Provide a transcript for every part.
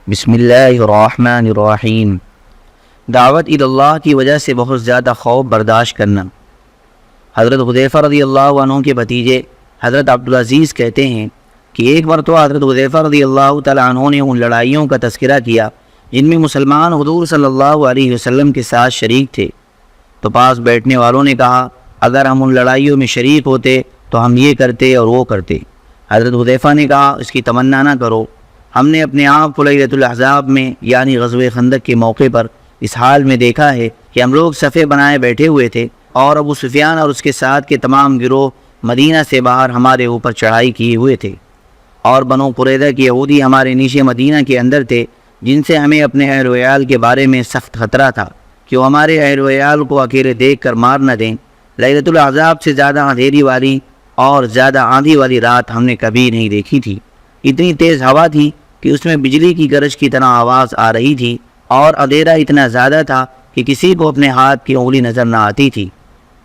بسم اللہ الرحمن الرحیم۔ دعوت اللہ کی وجہ سے بہت زیادہ خوف برداشت کرنا۔ حضرت حذیفہ رضی اللہ عنہ کے بھتیجے حضرت عبدالعزیز کہتے ہیں کہ ایک مرتبہ حضرت حذیفہ رضی اللہ تعالیٰ عنہ نے ان لڑائیوں کا تذکرہ کیا جن میں مسلمان حضور صلی اللہ علیہ وسلم کے ساتھ شریک تھے، تو پاس بیٹھنے والوں نے کہا اگر ہم ان لڑائیوں میں شریک ہوتے تو ہم یہ کرتے اور وہ کرتے۔ حضرت حذیفہ نے کہا اس کی تمنا نہ کرو، ہم نے اپنے آپ کو لیلۃ الاحزاب میں یعنی غزوہ خندق کے موقع پر اس حال میں دیکھا ہے کہ ہم لوگ صفے بنائے بیٹھے ہوئے تھے اور ابو سفیان اور اس کے ساتھ کے تمام گروہ مدینہ سے باہر ہمارے اوپر چڑھائی کیے ہوئے تھے، اور بنو قریظہ کے یہودی ہمارے نیچے مدینہ کے اندر تھے، جن سے ہمیں اپنے اہل و عیال کے بارے میں سخت خطرہ تھا کہ وہ ہمارے اہل و عیال کو اکیلے دیکھ کر مار نہ دیں۔ لیلۃ الاحزاب سے زیادہ اندھیری والی اور زیادہ آندھی والی رات ہم نے کبھی نہیں دیکھی تھی۔ اتنی تیز ہوا تھی کہ اس میں بجلی کی گرج کی طرح آواز آ رہی تھی، اور اندھیرا اتنا زیادہ تھا کہ کسی کو اپنے ہاتھ کی انگلی نظر نہ آتی تھی۔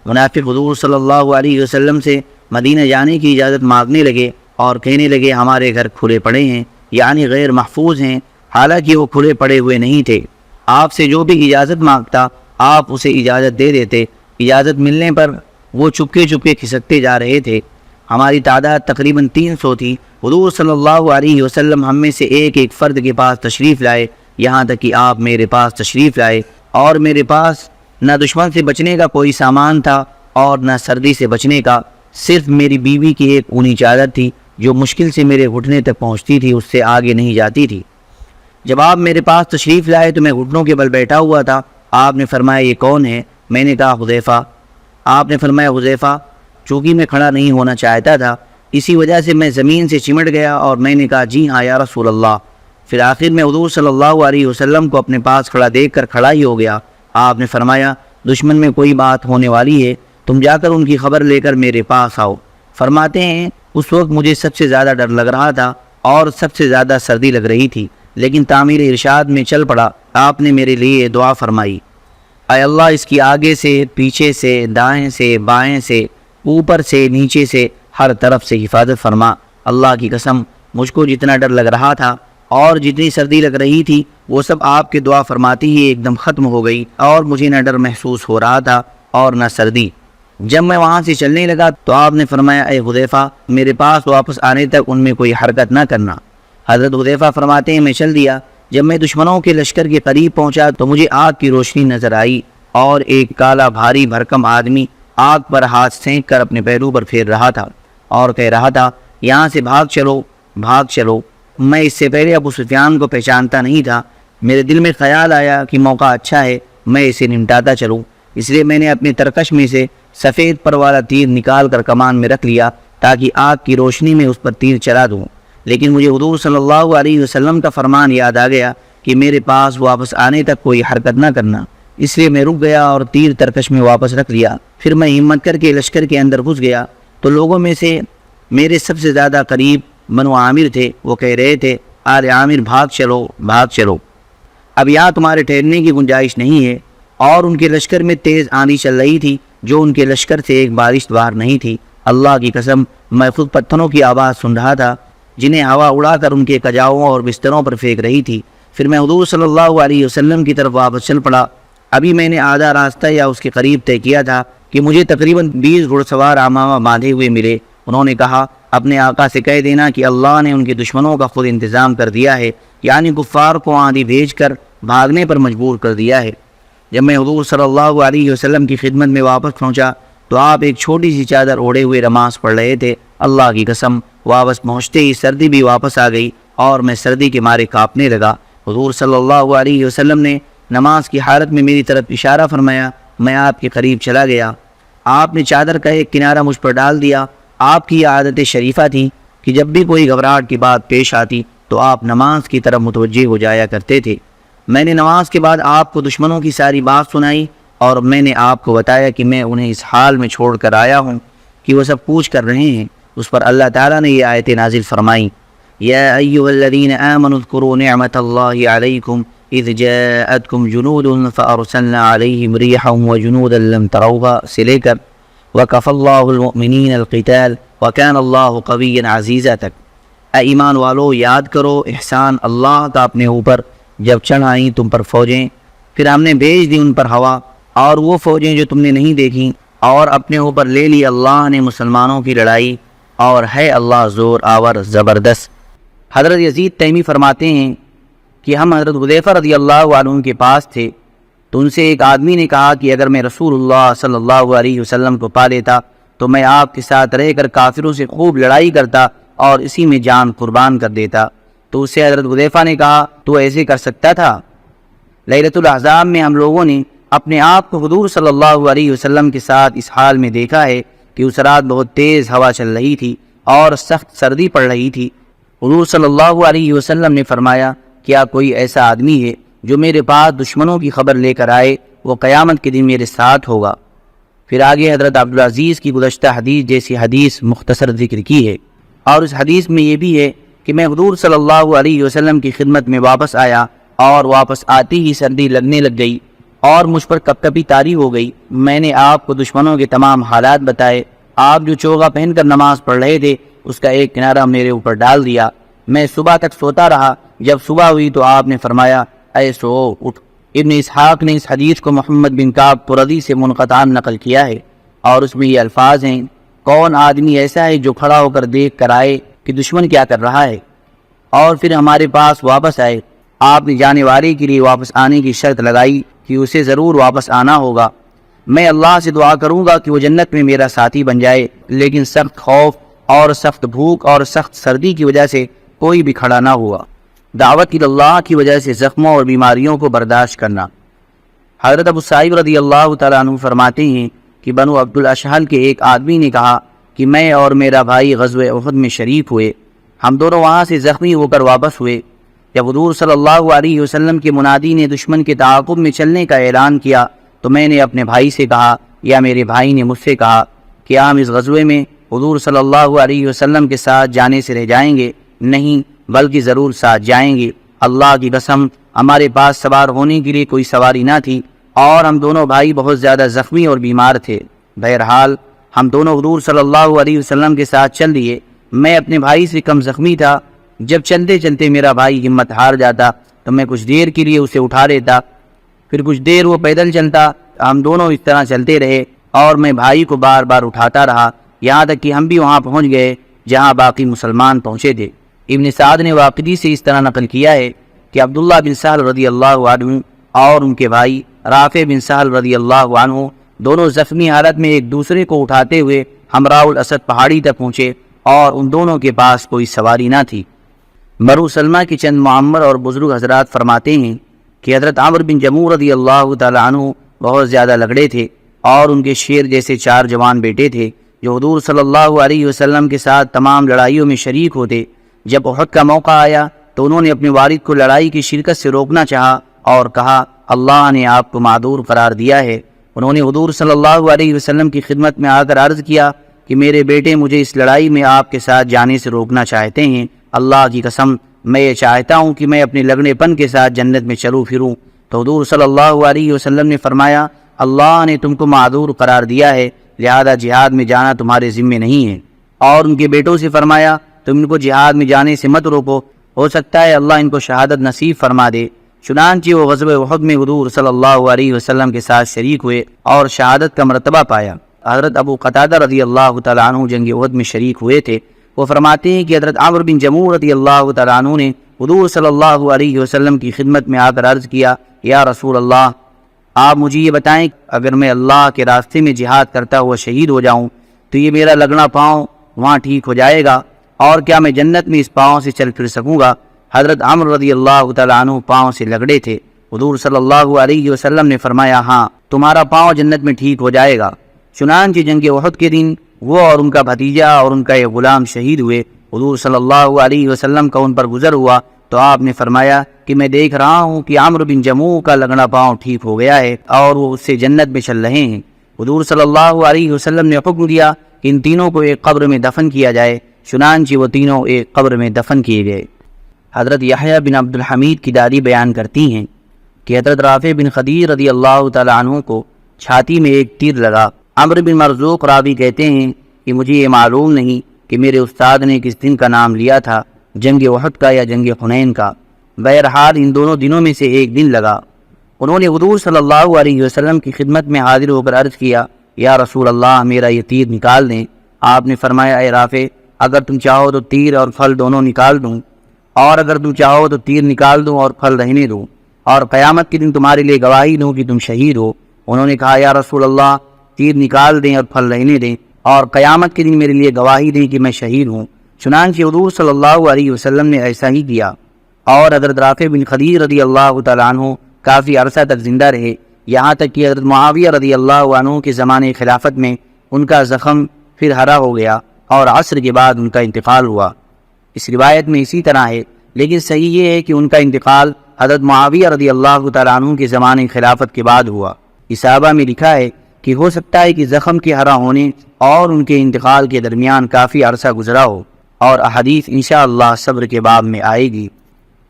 منافق حضور صلی اللہ علیہ وسلم سے مدینہ جانے کی اجازت مانگنے لگے اور کہنے لگے ہمارے گھر کھلے پڑے ہیں، یعنی غیر محفوظ ہیں، حالانکہ وہ کھلے پڑے ہوئے نہیں تھے۔ آپ سے جو بھی اجازت مانگتا آپ اسے اجازت دے دیتے۔ اجازت ملنے پر وہ چپکے چپکے کھسکتے جا رہے تھے۔ ہماری تعداد تقریباً 300 تھی۔ حضور صلی اللہ علیہ وسلم ہم میں سے ایک ایک فرد کے پاس تشریف لائے، یہاں تک کہ آپ میرے پاس تشریف لائے، اور میرے پاس نہ دشمن سے بچنے کا کوئی سامان تھا اور نہ سردی سے بچنے کا، صرف میری بیوی کی ایک اونی چادر تھی جو مشکل سے میرے گھٹنے تک پہنچتی تھی، اس سے آگے نہیں جاتی تھی۔ جب آپ میرے پاس تشریف لائے تو میں گھٹنوں کے بل بیٹھا ہوا تھا۔ آپ نے فرمایا یہ کون ہے؟ میں نے کہا حذیفہ۔ آپ نے فرمایا حذیفہ، چونکہ میں کھڑا نہیں ہونا چاہتا تھا اسی وجہ سے میں زمین سے چمٹ گیا اور میں نے کہا جی ہاں یا رسول اللہ۔ پھر آخر میں حضور صلی اللہ علیہ وسلم کو اپنے پاس کھڑا دیکھ کر کھڑا ہی ہو گیا۔ آپ نے فرمایا دشمن میں کوئی بات ہونے والی ہے، تم جا کر ان کی خبر لے کر میرے پاس آؤ۔ فرماتے ہیں اس وقت مجھے سب سے زیادہ ڈر لگ رہا تھا اور سب سے زیادہ سردی لگ رہی تھی، لیکن تعمیر ارشاد میں چل پڑا۔ آپ نے میرے لیے دعا فرمائی، اے اللہ اس کی آگے سے، پیچھے سے، دائیں سے، بائیں سے، اوپر سے، نیچے سے، ہر طرف سے حفاظت فرما۔ اللہ کی قسم مجھ کو جتنا ڈر لگ رہا تھا اور جتنی سردی لگ رہی تھی وہ سب آپ کے دعا فرماتی ہی ایک دم ختم ہو گئی، اور مجھے نہ ڈر محسوس ہو رہا تھا اور نہ سردی۔ جب میں وہاں سے چلنے لگا تو آپ نے فرمایا اے حذیفہ میرے پاس واپس آنے تک ان میں کوئی حرکت نہ کرنا۔ حضرت حذیفہ فرماتے ہیں میں چل دیا۔ جب میں دشمنوں کے لشکر کے قریب پہنچا تو مجھے آگ کی روشنی نظر آئی، اور ایک کالا بھاری بھرکم آدمی آگ پر ہاتھ سینک کر اپنے پہلو پر پھیر رہا تھا اور کہہ رہا تھا یہاں سے بھاگ چلو، بھاگ چلو۔ میں اس سے پہلے ابو سفیان کو پہچانتا نہیں تھا۔ میرے دل میں خیال آیا کہ موقع اچھا ہے، میں اسے نمٹاتا چلوں، اس لیے میں نے اپنے ترکش میں سے سفید پر والا تیر نکال کر کمان میں رکھ لیا تاکہ آگ کی روشنی میں اس پر تیر چلا دوں۔ لیکن مجھے حضور صلی اللہ علیہ وسلم کا فرمان یاد آ گیا کہ میرے پاس واپس آنے تک کوئی حرکت نہ کرنا، اس لیے میں رک گیا اور تیر ترکش میں واپس رکھ لیا۔ پھر میں ہمت کر کے لشکر کے اندر گھس گیا تو لوگوں میں سے میرے سب سے زیادہ قریب بنو عامر تھے۔ وہ کہہ رہے تھے آل عامر بھاگ چلو، بھاگ چلو، اب یہاں تمہارے ٹھہرنے کی گنجائش نہیں ہے۔ اور ان کے لشکر میں تیز آندھی چل رہی تھی جو ان کے لشکر سے ایک بارش باہر نہیں تھی۔ اللہ کی قسم میں خود پتھروں کی آواز سن رہا تھا جنہیں ہوا اڑا کر ان کے کجاؤں اور بستروں پر پھینک رہی تھی۔ پھر میں حضور صلی اللہ علیہ وسلم کی طرف واپس چل پڑا۔ ابھی میں نے آدھا راستہ یا اس کے قریب طے کیا تھا کہ مجھے تقریباً 20 گھڑ سوار امامہ باندھے ہوئے ملے۔ انہوں نے کہا اپنے آقا سے کہہ دینا کہ اللہ نے ان کے دشمنوں کا خود انتظام کر دیا ہے، یعنی کفار کو آندھی بھیج کر بھاگنے پر مجبور کر دیا ہے۔ جب میں حضور صلی اللہ علیہ وسلم کی خدمت میں واپس پہنچا تو آپ ایک چھوٹی سی چادر اوڑھے ہوئے نماز پڑھ رہے تھے۔ اللہ کی قسم واپس پہنچتے ہی سردی بھی واپس آ گئی اور میں سردی کے مارے کانپنے لگا۔ حضور صلی اللہ علیہ وسلم نے نماز کی حالت میں میری طرف اشارہ فرمایا، میں آپ کے قریب چلا گیا۔ آپ نے چادر کا ایک کنارہ مجھ پر ڈال دیا۔ آپ کی یہ عادت شریفہ تھی کہ جب بھی کوئی گھبراہٹ کی بات پیش آتی تو آپ نماز کی طرف متوجہ ہو جایا کرتے تھے۔ میں نے نماز کے بعد آپ کو دشمنوں کی ساری بات سنائی اور میں نے آپ کو بتایا کہ میں انہیں اس حال میں چھوڑ کر آیا ہوں کہ وہ سب پوچھ کر رہے ہیں۔ اس پر اللہ تعالیٰ نے یہ آیتیں نازل فرمائیں، یا ایھا الذین آمنوا اذکروا نعمت اللہ علیکم اذ جاءتکم جنود فارسلنا علیہم ریحا وجنودا لم تروها سے لے کر وکفى اللہ المؤمنین القتال وکان اللہ قویا عزیزا تک۔ اے ایمان والو یاد کرو احسان اللہ کا اپنے اوپر، جب چڑھ آئیں تم پر فوجیں، پھر ہم نے بھیج دی ان پر ہوا، اور وہ فوجیں جو تم نے نہیں دیکھیں، اور اپنے اوپر لے لی اللہ نے مسلمانوں کی لڑائی، اور ہے اللہ زور آور زبردست۔ حضرت یزید تیمی فرماتے ہیں کہ ہم حضرت حذیفہ رضی اللہ عنہ کے پاس تھے تو ان سے ایک آدمی نے کہا کہ اگر میں رسول اللہ صلی اللہ علیہ وسلم کو پا لیتا تو میں آپ کے ساتھ رہ کر کافروں سے خوب لڑائی کرتا اور اسی میں جان قربان کر دیتا۔ تو اس سے حضرت حذیفہ نے کہا تو ایسے کر سکتا تھا؟ لیلۃ الاحزاب میں ہم لوگوں نے اپنے آپ کو حضور صلی اللہ علیہ وسلم کے ساتھ اس حال میں دیکھا ہے کہ اس رات بہت تیز ہوا چل رہی تھی اور سخت سردی پڑ رہی تھی۔ حضور صلی اللہ علیہ وسلم نے فرمایا کیا کوئی ایسا آدمی ہے جو میرے پاس دشمنوں کی خبر لے کر آئے، وہ قیامت کے دن میرے ساتھ ہوگا۔ پھر آگے حضرت عبدالعزیز کی گزشتہ حدیث جیسی حدیث مختصر ذکر کی ہے، اور اس حدیث میں یہ بھی ہے کہ میں حضور صلی اللہ علیہ وسلم کی خدمت میں واپس آیا اور واپس آتی ہی سردی لگنے لگ گئی اور مجھ پر کپ کپی طاری ہو گئی۔ میں نے آپ کو دشمنوں کے تمام حالات بتائے۔ آپ جو چوغا پہن کر نماز پڑھ رہے تھے اس کا ایک کنارہ میرے اوپر ڈال دیا۔ میں صبح تک سوتا رہا، جب صبح ہوئی تو آپ نے فرمایا اے سو اٹھ۔ ابن اسحاق نے اس حدیث کو محمد بن کعب قرظی سے منقطعا نقل کیا ہے، اور اس میں یہ الفاظ ہیں کون آدمی ایسا ہے جو کھڑا ہو کر دیکھ کر آئے کہ دشمن کیا کر رہا ہے اور پھر ہمارے پاس واپس آئے۔ آپ نے جانے والے کے لیے واپس آنے کی شرط لگائی کہ اسے ضرور واپس آنا ہوگا۔ میں اللہ سے دعا کروں گا کہ وہ جنت میں میرا ساتھی بن جائے، لیکن سخت خوف اور سخت بھوک اور سخت سردی کی وجہ سے کوئی بھی کھڑا نہ ہوا۔ دعوت اللہ کی وجہ سے زخموں اور بیماریوں کو برداشت کرنا۔ حضرت ابو سعید رضی اللہ تعالیٰ عنہ فرماتے ہیں کہ بنو عبد الاشہل کے ایک آدمی نے کہا کہ میں اور میرا بھائی غزوہ احد میں شریک ہوئے، ہم دونوں وہاں سے زخمی ہو کر واپس ہوئے۔ جب حضور صلی اللہ علیہ وسلم کے منادی نے دشمن کے تعاقب میں چلنے کا اعلان کیا تو میں نے اپنے بھائی سے کہا یا میرے بھائی نے مجھ سے کہا کہ ہم اس غزوے میں حضور صلی اللہ علیہ وسلم کے ساتھ جانے سے رہ جائیں گے؟ نہیں، بلکہ ضرور ساتھ جائیں گے۔ اللہ کی قسم ہمارے پاس سوار ہونے کے لیے کوئی سواری نہ تھی اور ہم دونوں بھائی بہت زیادہ زخمی اور بیمار تھے۔ بہرحال ہم دونوں حضور صلی اللہ علیہ وسلم کے ساتھ چل دیے۔ میں اپنے بھائی سے کم زخمی تھا۔ جب چلتے چلتے میرا بھائی ہمت ہار جاتا تو میں کچھ دیر کے لیے اسے اٹھا لیتا، پھر کچھ دیر وہ پیدل چلتا۔ ہم دونوں اس طرح چلتے رہے اور میں بھائی کو بار بار اٹھاتا رہا، یہاں تک کہ ہم بھی وہاں پہنچ گئے جہاں باقی مسلمان پہنچے تھے۔ ابن سعد نے واقعی سے اس طرح نقل کیا ہے کہ عبداللہ بن سہل رضی اللہ عنہ اور ان کے بھائی رافع بن سہل رضی اللہ عنہ دونوں زخمی حالت میں ایک دوسرے کو اٹھاتے ہوئے ہمراہ الاسد پہاڑی تک پہنچے اور ان دونوں کے پاس کوئی سواری نہ تھی۔ مرو سلمہ کے چند معمر اور بزرگ حضرات فرماتے ہیں کہ حضرت عمرو بن جموع رضی اللہ تعالیٰ عنہ بہت زیادہ لگڑے تھے اور ان کے شیر جیسے 4 جوان بیٹے تھے جو حضور صلی اللہ علیہ وسلم کے ساتھ تمام لڑائیوں میں شریک ہوتے۔ جب احد کا موقع آیا تو انہوں نے اپنے والد کو لڑائی کی شرکت سے روکنا چاہا اور کہا اللہ نے آپ کو معذور قرار دیا ہے۔ انہوں نے حضور صلی اللہ علیہ وسلم کی خدمت میں آ کر عرض کیا کہ میرے بیٹے مجھے اس لڑائی میں آپ کے ساتھ جانے سے روکنا چاہتے ہیں، اللہ کی قسم میں یہ چاہتا ہوں کہ میں اپنے لگنے پن کے ساتھ جنت میں چلوں پھروں۔ تو حضور صلی اللہ علیہ وسلم نے فرمایا اللہ نے تم کو معذور قرار دیا ہے، لہذا جہاد میں جانا تمہارے ذمے نہیں ہے۔ اور ان کے بیٹوں سے فرمایا تم ان کو جہاد میں جانے سے مت روکو، ہو سکتا ہے اللہ ان کو شہادت نصیب فرما دے۔ چنانچہ وہ غزوہ احد میں حضور صلی اللہ علیہ وسلم کے ساتھ شریک ہوئے اور شہادت کا مرتبہ پایا۔ حضرت ابو قتادہ رضی اللہ تعالیٰ عنہ جنگ احد میں شریک ہوئے تھے۔ وہ فرماتے ہیں کہ حضرت عمرو بن جموع رضی اللہ تعالیٰ عنہ نے حضور صلی اللہ علیہ وسلم کی خدمت میں آ کر عرض کیا یا رسول اللہ، آپ مجھے یہ بتائیں اگر میں اللہ کے راستے میں جہاد کرتا ہوا شہید ہو جاؤں تو یہ میرا لگنا پاؤں وہاں ٹھیک ہو جائے گا، اور کیا میں جنت میں اس پاؤں سے چل پھر سکوں گا؟ حضرت عمرو رضی اللہ تعالیٰ عنہ پاؤں سے لگڑے تھے۔ حضور صلی اللہ علیہ وسلم نے فرمایا ہاں تمہارا پاؤں جنت میں ٹھیک ہو جائے گا۔ چنانچہ جنگ احد کے دن وہ اور ان کا بھتیجا اور ان کا ایک غلام شہید ہوئے۔ حضور صلی اللہ علیہ وسلم کا ان پر گزر ہوا تو آپ نے فرمایا کہ میں دیکھ رہا ہوں کہ عمرو بن جموع کا لگنا پاؤں ٹھیک ہو گیا ہے اور وہ اس سے جنت میں چل رہے ہیں۔ حضور صلی اللہ علیہ وسلم نے حکم دیا کہ ان تینوں کو ایک قبر میں دفن کیا جائے، چنانچہ وہ تینوں ایک قبر میں دفن کیے گئے۔ حضرت یحییٰ بن عبد الحمید کی دادی بیان کرتی ہیں کہ حضرت رافع بن خدیج رضی اللہ تعالیٰ عنہ کو چھاتی میں ایک تیر لگا۔ عمرو بن مرزوق راوی کہتے ہیں کہ مجھے یہ معلوم نہیں کہ میرے استاد نے کس دن کا نام لیا تھا، جنگ احد کا یا جنگ حنین کا، بہرحال ان دونوں دنوں میں سے ایک دن لگا۔ انہوں نے حضور صلی اللہ علیہ وسلم کی خدمت میں حاضر ہو کر عرض کیا، یا رسول اللہ میرا یہ تیر نکال دیں۔ آپ نے فرمایا، اے رافع، اگر تم چاہو تو تیر اور پھل دونوں نکال دوں، اور اگر تم چاہو تو تیر نکال دوں اور پھل رہنے دوں، اور قیامت کے دن تمہارے لیے گواہی دوں کہ تم شہید ہو۔ انہوں نے کہا، یا رسول اللہ تیر نکال دیں اور پھل رہنے دیں، اور قیامت کے دن میرے لیے گواہی دیں کہ میں شہید ہوں۔ چنانچہ حضور صلی اللہ علیہ وسلم نے ایسا ہی کیا، اور حضرت رافع بن خدیج رضی اللہ تعالیٰ عنہ کافی عرصہ تک زندہ رہے، یہاں تک کہ حضرت معاویہ رضی اللہ عنہ کے زمانے خلافت میں ان کا زخم پھر ہرا ہو گیا اور عصر کے بعد ان کا انتقال ہوا۔ اس روایت میں اسی طرح ہے، لیکن صحیح یہ ہے کہ ان کا انتقال حضرت معاویہ رضی اللہ تعالیٰ عنہ کے زمانے خلافت کے بعد ہوا۔ اصابہ میں لکھا ہے کہ ہو سکتا ہے کہ زخم کے ہرا ہونے اور ان کے انتقال کے درمیان کافی عرصہ گزرا ہو، اور احادیث انشاءاللہ صبر کے باب میں آئے گی۔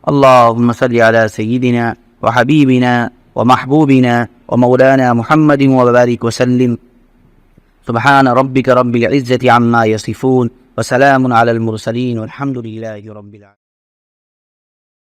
اللہم صلی علی سیدنا وحبیبنا ومحبوبنا ومولانا محمد وبارک وسلم۔ سبحان ربک رب العزة عما یصفون وسلام علی المرسلین والحمد للہ رب العالمین۔